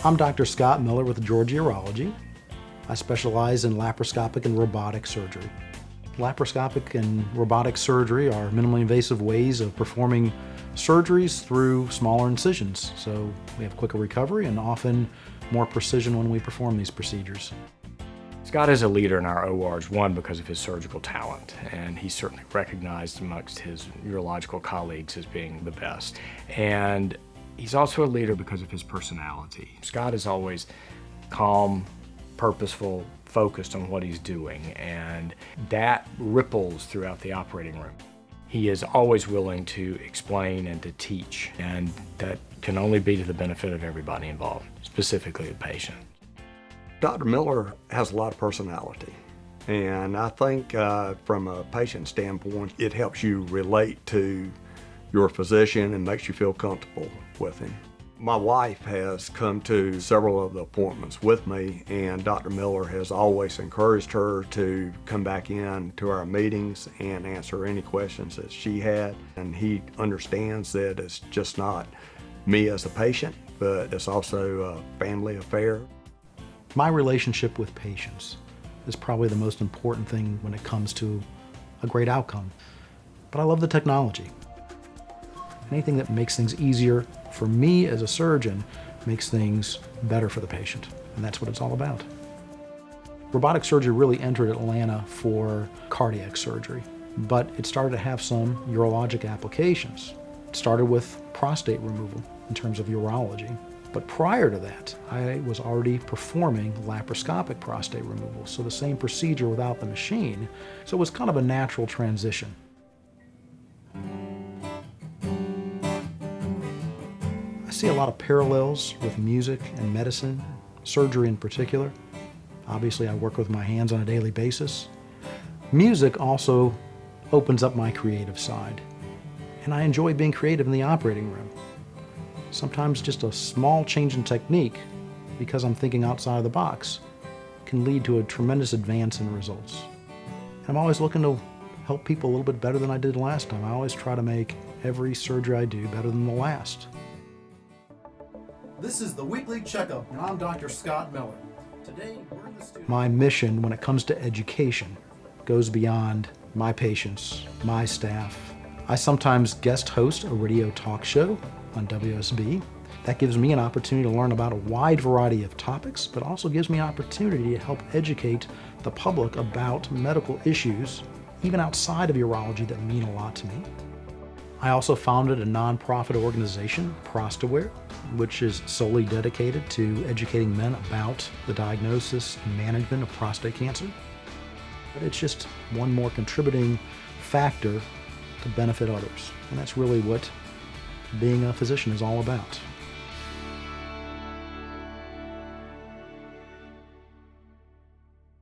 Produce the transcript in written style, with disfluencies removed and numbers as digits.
I'm Dr. Scott Miller with Georgia Urology. I specialize in laparoscopic and robotic surgery. Laparoscopic and robotic surgery are minimally invasive ways of performing surgeries through smaller incisions. So we have quicker recovery and often more precision when we perform these procedures. Scott is a leader in our ORs, one, because of his surgical talent, and he's certainly recognized amongst his urological colleagues as being the best. And he's also a leader because of his personality. Scott is always calm, purposeful, focused on what he's doing, and that ripples throughout the operating room. He is always willing to explain and to teach, and that can only be to the benefit of everybody involved, specifically the patient. Dr. Miller has a lot of personality, and I think from a patient standpoint, it helps you relate to your physician and makes you feel comfortable with him. My wife has come to several of the appointments with me, and Dr. Miller has always encouraged her to come back in to our meetings and answer any questions that she had. And he understands that it's just not me as a patient, but it's also a family affair. My relationship with patients is probably the most important thing when it comes to a great outcome. But I love the technology. Anything that makes things easier for me as a surgeon makes things better for the patient, and that's what it's all about. Robotic surgery really entered Atlanta for cardiac surgery, but it started to have some urologic applications. It started with prostate removal in terms of urology, but prior to that, I was already performing laparoscopic prostate removal, so the same procedure without the machine, so it was kind of a natural transition. I see a lot of parallels with music and medicine, surgery in particular. Obviously, I work with my hands on a daily basis. Music also opens up my creative side, and I enjoy being creative in the operating room. Sometimes just a small change in technique, because I'm thinking outside of the box, can lead to a tremendous advance in results. I'm always looking to help people a little bit better than I did last time. I always try to make every surgery I do better than the last. This is the Weekly Checkup, and I'm Dr. Scott Miller. Today, we're in the studio. My mission when it comes to education goes beyond my patients, my staff. I sometimes guest host a radio talk show on WSB. That gives me an opportunity to learn about a wide variety of topics, but also gives me an opportunity to help educate the public about medical issues, even outside of urology, that mean a lot to me. I also founded a nonprofit organization, Prostaware, which is solely dedicated to educating men about the diagnosis and management of prostate cancer. But it's just one more contributing factor to benefit others. And that's really what being a physician is all about.